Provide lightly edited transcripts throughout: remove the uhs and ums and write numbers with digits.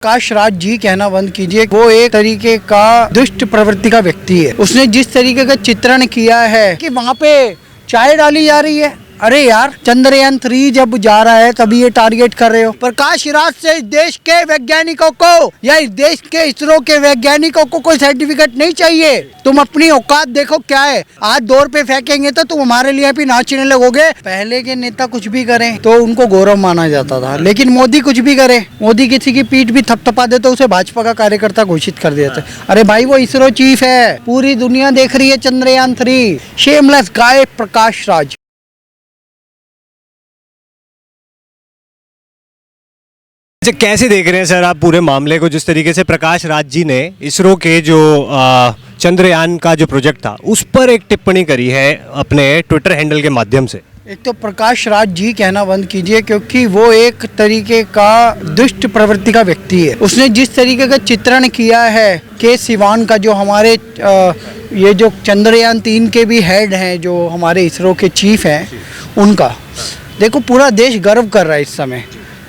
प्रकाश राज जी कहना बंद कीजिए। वो एक तरीके का दुष्ट प्रवृत्ति का व्यक्ति है। उसने जिस तरीके का चित्रण किया है कि वहाँ पे चाय डाली जा रही है। अरे यार, चंद्रयान 3 जब जा रहा है तभी ये टारगेट कर रहे हो। प्रकाश राज से इस देश के वैज्ञानिकों को या इस देश के इसरो के वैज्ञानिकों को कोई सर्टिफिकेट नहीं चाहिए। तुम अपनी औकात देखो क्या है। आज दौर पे फेंकेंगे तो तुम हमारे लिए भी नाचने लगोगे। पहले के नेता कुछ भी करें तो उनको गौरव माना जाता था, लेकिन मोदी कुछ भी करे, मोदी किसी की पीठ भी थपथपा दे तो उसे भाजपा का कार्यकर्ता घोषित कर देते। अरे भाई, वो इसरो चीफ है, पूरी दुनिया देख रही है चंद्रयान 3। शेमलेस गाय प्रकाश राज। अच्छा, कैसे देख रहे हैं सर आप पूरे मामले को, जिस तरीके से प्रकाश राज जी ने इसरो के जो चंद्रयान का जो प्रोजेक्ट था उस पर एक टिप्पणी करी है अपने ट्विटर हैंडल के माध्यम से। एक तो प्रकाश राज जी कहना बंद कीजिए, क्योंकि वो एक तरीके का दुष्ट प्रवृत्ति का व्यक्ति है। उसने जिस तरीके का चित्रण किया है के सिवान का, जो हमारे ये जो चंद्रयान 3 के भी हेड हैं, जो हमारे इसरो के चीफ हैं, उनका देखो पूरा देश गर्व कर रहा है इस समय।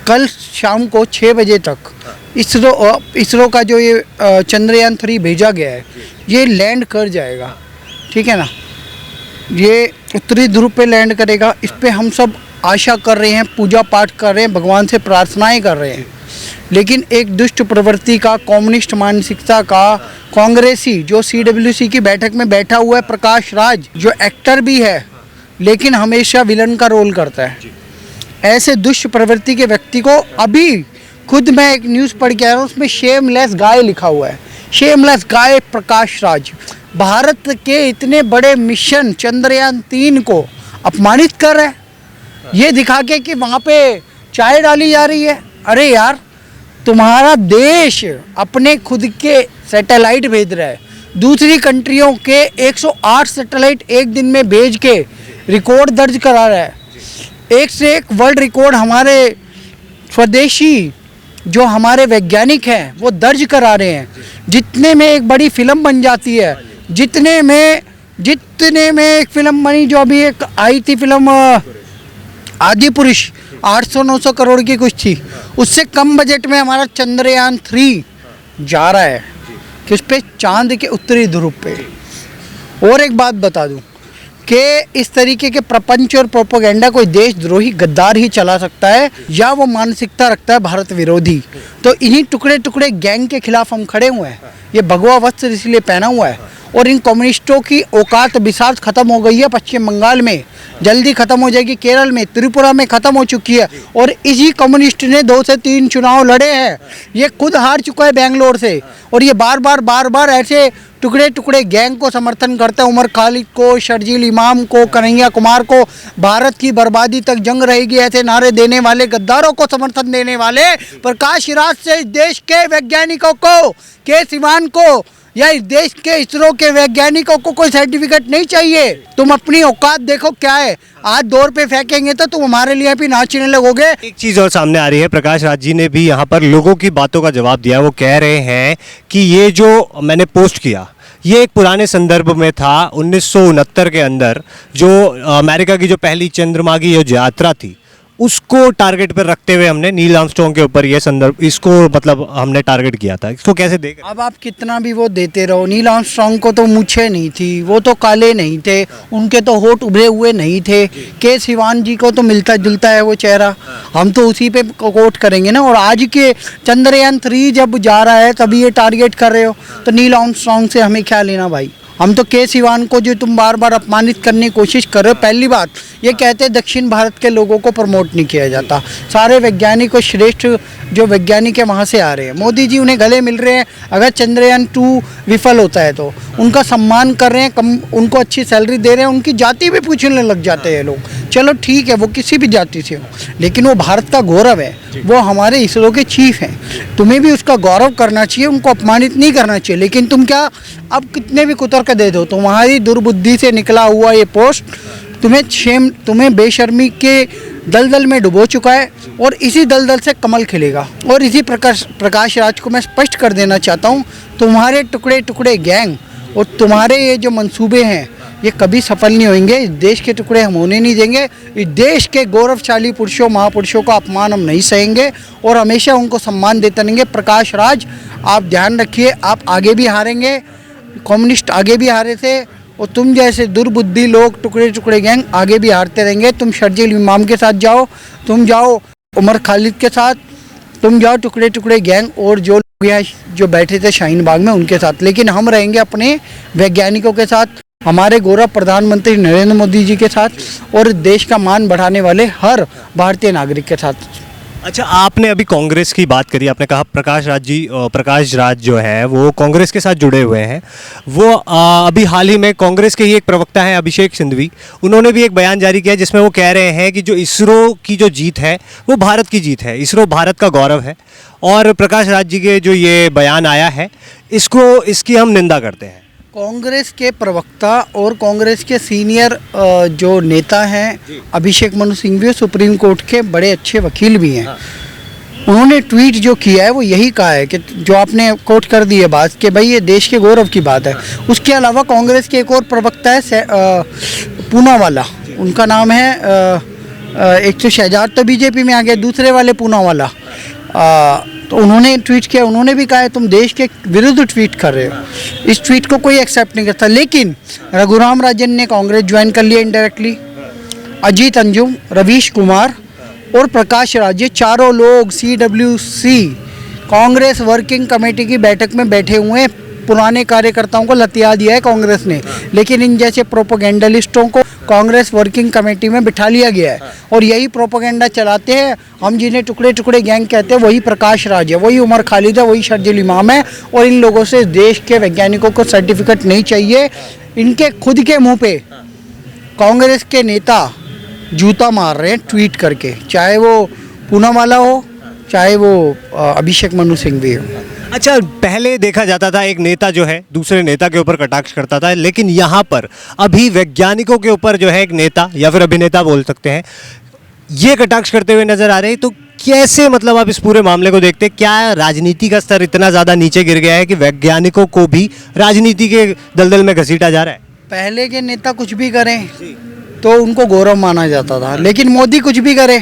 कल शाम को 6 बजे तक इसरो का जो ये चंद्रयान 3 भेजा गया है, ये लैंड कर जाएगा, ठीक है ना। ये उत्तरी ध्रुव पे लैंड करेगा। इस पे हम सब आशा कर रहे हैं, पूजा पाठ कर रहे हैं, भगवान से प्रार्थनाएं कर रहे हैं। लेकिन एक दुष्ट प्रवृत्ति का, कम्युनिस्ट मानसिकता का कांग्रेसी, जो CWC की बैठक में बैठा हुआ है प्रकाश राज, जो एक्टर भी है लेकिन हमेशा विलन का रोल करता है, ऐसे दुष्ट प्रवृत्ति के व्यक्ति को अभी खुद मैं एक न्यूज़ पढ़ के आया हूँ, उसमें शेमलेस गाय लिखा हुआ है। शेमलेस गाय प्रकाश राज भारत के इतने बड़े मिशन चंद्रयान 3 को अपमानित कर रहा है, ये दिखा के कि वहाँ पे चाय डाली जा रही है। अरे यार, तुम्हारा देश अपने खुद के सैटेलाइट भेज रहा है, दूसरी कंट्रियों के 108 सैटेलाइट एक दिन में भेज के रिकॉर्ड दर्ज करा रहा है। एक से एक वर्ल्ड रिकॉर्ड हमारे स्वदेशी जो हमारे वैज्ञानिक हैं वो दर्ज करा रहे हैं। जितने में एक बड़ी फिल्म बन जाती है, जितने में एक फिल्म बनी, जो अभी एक आई थी फिल्म आदिपुरुष, 800-900 करोड़ की कुछ थी, उससे कम बजट में हमारा चंद्रयान 3 जा रहा है किस पे, चांद के उत्तरी ध्रुव पे। और एक बात बता दूं कि इस तरीके के प्रपंच और प्रोपेगेंडा कोई देशद्रोही गद्दार ही चला सकता है, या वो मानसिकता रखता है भारत विरोधी। तो इन्हीं टुकड़े टुकड़े गैंग के खिलाफ हम खड़े हुए हैं। ये भगवा वस्त्र इसलिए पहना हुआ है। और इन कम्युनिस्टों की औकात बिसात खत्म हो गई है पश्चिम बंगाल में, जल्दी खत्म हो जाएगी केरल में, त्रिपुरा में खत्म हो चुकी है। और इसी कम्युनिस्ट ने 2 से 3 चुनाव लड़े हैं। ये खुद हार चुका है बेंगलोर से, और ये बार बार ऐसे टुकड़े टुकड़े गैंग को समर्थन करता है। उमर खालिद को, शर्जील इमाम को, कन्हैया कुमार को, भारत की बर्बादी तक जंग रहेगी ऐसे नारे देने वाले गद्दारों को समर्थन देने वाले प्रकाश राज से इस देश के वैज्ञानिकों को, के सिवान को या इस देश के इसरो के वैज्ञानिकों को कोई सर्टिफिकेट नहीं चाहिए। तुम अपनी औकात देखो क्या है। आज दौर पे फेंकेंगे तो तुम हमारे लिए भी नाचने लगोगे। एक चीज और सामने आ रही है, प्रकाश राज जी ने भी यहाँ पर लोगों की बातों का जवाब दिया। वो कह रहे हैं कि ये जो मैंने पोस्ट किया, ये एक पुराने संदर्भ में था। 1969 के अंदर जो अमेरिका की जो पहली चंद्रमा की जो यात्रा थी, उसको टारगेट पर रखते हुए हमने नील आर्मस्ट्रांग के ऊपर ये संदर्भ, इसको मतलब हमने टारगेट किया था। इसको कैसे देख रहे हैं? अब आप कितना भी वो देते रहो, नील आर्मस्ट्रांग को तो मूछें नहीं थी, वो तो काले नहीं थे, उनके तो होठ उभरे हुए नहीं थे। के सिवान जी को तो मिलता जुलता है वो चेहरा, हम तो उसी पे कोट करेंगे ना। और आज के चंद्रयान 3 जब जा रहा है तभी ये टारगेट कर रहे हो, तो नील आर्मस्ट्रांग से हमें क्या लेना भाई। हम तो के सिवान को जो तुम बार बार अपमानित करने की कोशिश कर रहे हो, पहली बात ये कहते हैं दक्षिण भारत के लोगों को प्रमोट नहीं किया जाता। सारे वैज्ञानिक और श्रेष्ठ जो वैज्ञानिक है वहाँ से आ रहे हैं, मोदी जी उन्हें गले मिल रहे हैं। अगर चंद्रयान 2 विफल होता है तो उनका सम्मान कर रहे हैं, उनको अच्छी सैलरी दे रहे हैं, उनकी जाति भी पूछने लग जाते हैं लोग। चलो ठीक है, वो किसी भी जाति से हो, लेकिन वो भारत का गौरव है, वो हमारे इसरो के चीफ हैं। तुम्हें भी उसका गौरव करना चाहिए, उनको अपमानित नहीं करना चाहिए। लेकिन तुम क्या अब कितने भी कुतर्क दे दो, तुम्हारी दुर्बुद्धि से निकला हुआ ये पोस्ट तुम्हें बेशर्मी के दलदल में डुबो चुका है, और इसी दलदल से कमल खिलेगा। और इसी प्रकाश राज को मैं स्पष्ट कर देना चाहता हूँ, तुम्हारे टुकड़े टुकड़े गैंग और तुम्हारे ये जो मंसूबे हैं ये कभी सफल नहीं होंगे। इस देश के टुकड़े हम होने नहीं देंगे। इस देश के गौरवशाली पुरुषों महापुरुषों का अपमान हम नहीं सहेंगे और हमेशा उनको सम्मान देते रहेंगे। प्रकाश राज, आप ध्यान रखिए, आप आगे भी हारेंगे, कम्युनिस्ट आगे भी हारे थे और तुम जैसे दुर्बुद्धि लोग, टुकड़े टुकड़े गैंग आगे भी हारते रहेंगे। तुम शर्जील इमाम के साथ जाओ, तुम जाओ उमर खालिद के साथ, तुम जाओ टुकड़े टुकड़े गैंग और जो लोग यहाँ जो बैठे थे शाहीन बाग में उनके साथ, लेकिन हम रहेंगे अपने वैज्ञानिकों के साथ, हमारे गौरव प्रधानमंत्री नरेंद्र मोदी जी के साथ और देश का मान बढ़ाने वाले हर भारतीय नागरिक के साथ। अच्छा, आपने अभी कांग्रेस की बात करी, आपने कहा प्रकाश राज जो है वो कांग्रेस के साथ जुड़े हुए हैं। वो अभी हाल ही में कांग्रेस के ही एक प्रवक्ता हैं अभिषेक सिंघवी, उन्होंने भी एक बयान जारी किया जिसमें वो कह रहे हैं कि जो इसरो की जो जीत है वो भारत की जीत है, इसरो भारत का गौरव है। और प्रकाश राज जी के जो ये बयान आया है इसकी हम निंदा करते हैं। कांग्रेस के प्रवक्ता और कांग्रेस के सीनियर जो नेता हैं अभिषेक मनु सिंघवी सुप्रीम कोर्ट के बड़े अच्छे वकील भी हैं। उन्होंने ट्वीट जो किया है वो यही कहा है कि जो आपने कोट कर दी है बात कि भाई ये देश के गौरव की बात है। उसके अलावा कांग्रेस के एक और प्रवक्ता है पूनावाला, उनका नाम है एक तो शहजाद तो बीजेपी में आ गया, दूसरे वाले पूनावाला, तो उन्होंने ट्वीट किया, उन्होंने भी कहा है तुम देश के विरुद्ध ट्वीट कर रहे हो। इस ट्वीट को कोई एक्सेप्ट नहीं करता। लेकिन रघुराम राजन ने कांग्रेस ज्वाइन कर लिया इनडायरेक्टली, अजीत अंजुम, रवीश कुमार और प्रकाश राज, ये चारों लोग CWC कांग्रेस वर्किंग कमेटी की बैठक में बैठे हुए हैं। पुराने कार्यकर्ताओं को लतिया दिया है कांग्रेस ने, लेकिन इन जैसे प्रोपोगेंडलिस्टों को कांग्रेस वर्किंग कमेटी में बिठा लिया गया है और यही प्रोपोगेंडा चलाते हैं। हम जिन्हें टुकड़े टुकड़े गैंग कहते हैं वही प्रकाश राज है, वही उमर खालिद है, वही शर्जील इमाम है। और इन लोगों से देश के वैज्ञानिकों को सर्टिफिकेट नहीं चाहिए। इनके खुद के मुंह पे कांग्रेस के नेता जूता मार रहे हैं ट्वीट करके, चाहे वो पूनावाला हो चाहे वो अभिषेक मनु सिंघवी हो। अच्छा, पहले देखा जाता था एक नेता जो है दूसरे नेता के ऊपर कटाक्ष करता था, लेकिन यहाँ पर अभी वैज्ञानिकों के ऊपर जो है एक नेता या फिर अभिनेता बोल सकते हैं ये कटाक्ष करते हुए नजर आ रहे हैं। तो कैसे, मतलब आप इस पूरे मामले को देखते हैं, क्या राजनीति का स्तर इतना ज़्यादा नीचे गिर गया है कि वैज्ञानिकों को भी राजनीति के दलदल में घसीटा जा रहा है? पहले के नेता कुछ भी करें तो उनको गौरव माना जाता था, लेकिन मोदी कुछ भी करे,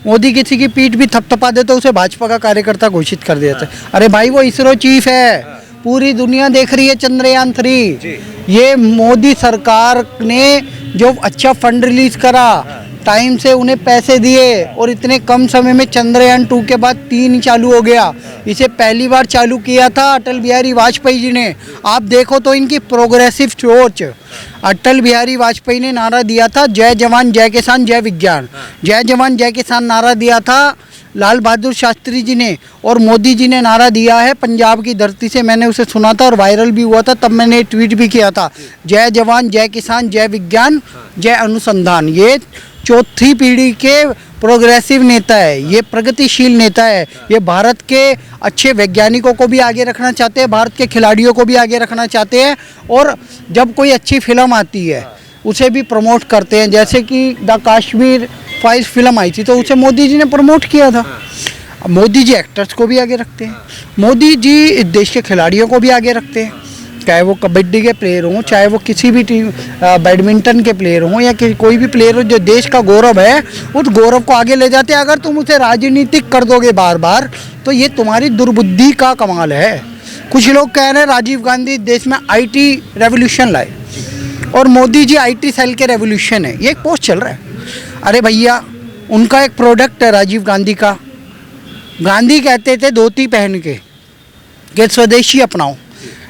मोदी किसी की पीठ भी थपथपा दे तो उसे भाजपा का कार्यकर्ता घोषित कर देते। अरे भाई वो इसरो चीफ है, पूरी दुनिया देख रही है चंद्रयान 3। ये मोदी सरकार ने जो अच्छा फंड रिलीज करा, टाइम से उन्हें पैसे दिए और इतने कम समय में चंद्रयान 2 के बाद 3 चालू हो गया। इसे पहली बार चालू किया था अटल बिहारी वाजपेयी जी ने। आप देखो तो इनकी प्रोग्रेसिव सोच। अटल बिहारी वाजपेयी ने नारा दिया था जय जवान जय किसान जय विज्ञान, जय जवान जय किसान नारा दिया था लाल बहादुर शास्त्री जी ने, और मोदी जी ने नारा दिया है पंजाब की धरती से। मैंने उसे सुना था और वायरल भी हुआ था, तब मैंने ट्वीट भी किया था, जय जवान जय किसान जय विज्ञान जय अनुसंधान। ये चौथी पीढ़ी के प्रोग्रेसिव नेता है, ये प्रगतिशील नेता है, ये भारत के अच्छे वैज्ञानिकों को भी आगे रखना चाहते हैं, भारत के खिलाड़ियों को भी आगे रखना चाहते हैं। और जब कोई अच्छी फिल्म आती है उसे भी प्रमोट करते हैं, जैसे कि द कश्मीर फाइल्स फिल्म आई थी तो उसे मोदी जी ने प्रमोट किया था। मोदी जी एक्टर्स को भी आगे रखते हैं, मोदी जी देश के खिलाड़ियों को भी आगे रखते हैं, चाहे वो कबड्डी के प्लेयर हों, चाहे वो किसी भी टीम बैडमिंटन के प्लेयर हों या कोई भी प्लेयर हो जो देश का गौरव है, उस गौरव को आगे ले जाते हैं। अगर तुम उसे राजनीतिक कर दोगे बार बार तो ये तुम्हारी दुर्बुद्धि का कमाल है। कुछ लोग कह रहे हैं राजीव गांधी देश में IT रेवोल्यूशन लाए और मोदी जी IT सेल के रेवोल्यूशन है, ये एक पोस्ट चल रहा है। अरे भैया, उनका एक प्रोडक्ट है राजीव गांधी का। गांधी कहते थे धोती पहन के स्वदेशी अपनाओ,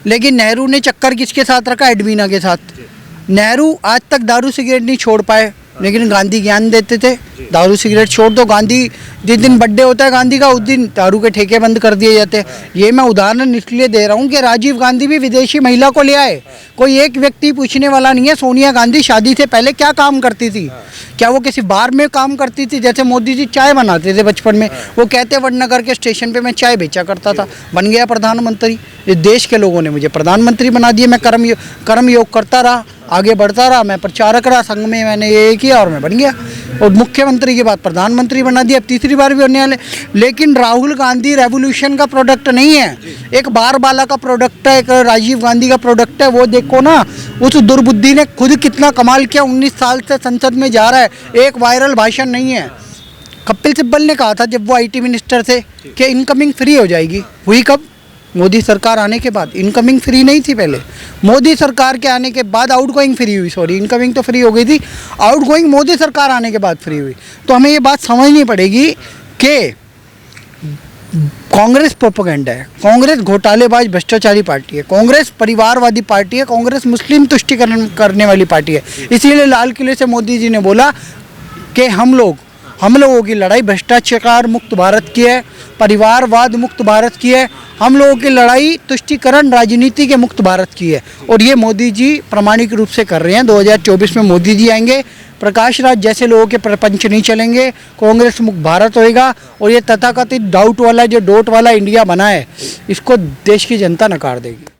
लेकिन नेहरू ने चक्कर किसके साथ रखा? एडवीना के साथ। नेहरू आज तक दारू सिगरेट नहीं छोड़ पाए, लेकिन गांधी ज्ञान देते थे दारू सिगरेट छोड़ दो। गांधी जिस दिन बर्थडे होता है गांधी का, उस दिन दारू के ठेके बंद कर दिए जाते हैं। ये मैं उदाहरण इसलिए दे रहा हूँ कि राजीव गांधी भी विदेशी महिला को ले आए। कोई एक व्यक्ति पूछने वाला नहीं है सोनिया गांधी शादी से पहले क्या काम करती थी, क्या वो किसी बार में काम करती थी? जैसे मोदी जी चाय बनाते थे बचपन में, वो कहते वडनगर के स्टेशन पे मैं चाय बेचा करता था, बन गया प्रधानमंत्री। इस देश के लोगों ने मुझे प्रधानमंत्री बना दिया, मैं कर्म योग करता रहा। आगे बढ़ता रहा, मैं प्रचारक रहा, संघ में मैंने ये किया और मैं बन गया, और मुख्यमंत्री के बाद प्रधानमंत्री बना दिया, अब तीसरी बार भी होने वाले। लेकिन राहुल गांधी रेवोल्यूशन का प्रोडक्ट नहीं है, एक बारबाला का प्रोडक्ट है, एक राजीव गांधी का प्रोडक्ट है। वो देखो ना, उस दुर्बुद्धि ने खुद कितना कमाल किया, 19 साल से संसद में जा रहा है, एक वायरल भाषण नहीं है। कपिल सिब्बल ने कहा था जब वो IT मिनिस्टर थे कि इनकमिंग फ्री हो जाएगी, हुई कब? मोदी सरकार आने के बाद। इनकमिंग फ्री नहीं थी पहले, मोदी सरकार के आने के बाद आउटगोइंग फ्री हुई। सॉरी, इनकमिंग तो फ्री हो गई थी, आउटगोइंग मोदी सरकार आने के बाद फ्री हुई। तो हमें ये बात समझनी पड़ेगी कि कांग्रेस प्रोपेगेंडा है, कांग्रेस घोटालेबाज भ्रष्टाचारी पार्टी है, कांग्रेस परिवारवादी पार्टी है, कांग्रेस मुस्लिम तुष्टिकरण करने वाली पार्टी है। इसीलिए लाल किले से मोदी जी ने बोला कि हम लोगों की लड़ाई भ्रष्टाचार मुक्त भारत की है, परिवारवाद मुक्त भारत की है, हम लोगों की लड़ाई तुष्टिकरण राजनीति के मुक्त भारत की है। और ये मोदी जी प्रामाणिक रूप से कर रहे हैं। 2024 में मोदी जी आएंगे, प्रकाश राज जैसे लोगों के प्रपंच नहीं चलेंगे, कांग्रेस मुक्त भारत होएगा। और ये तथाकथित डाउट वाला जो डोट वाला इंडिया बना है, इसको देश की जनता नकार देगी।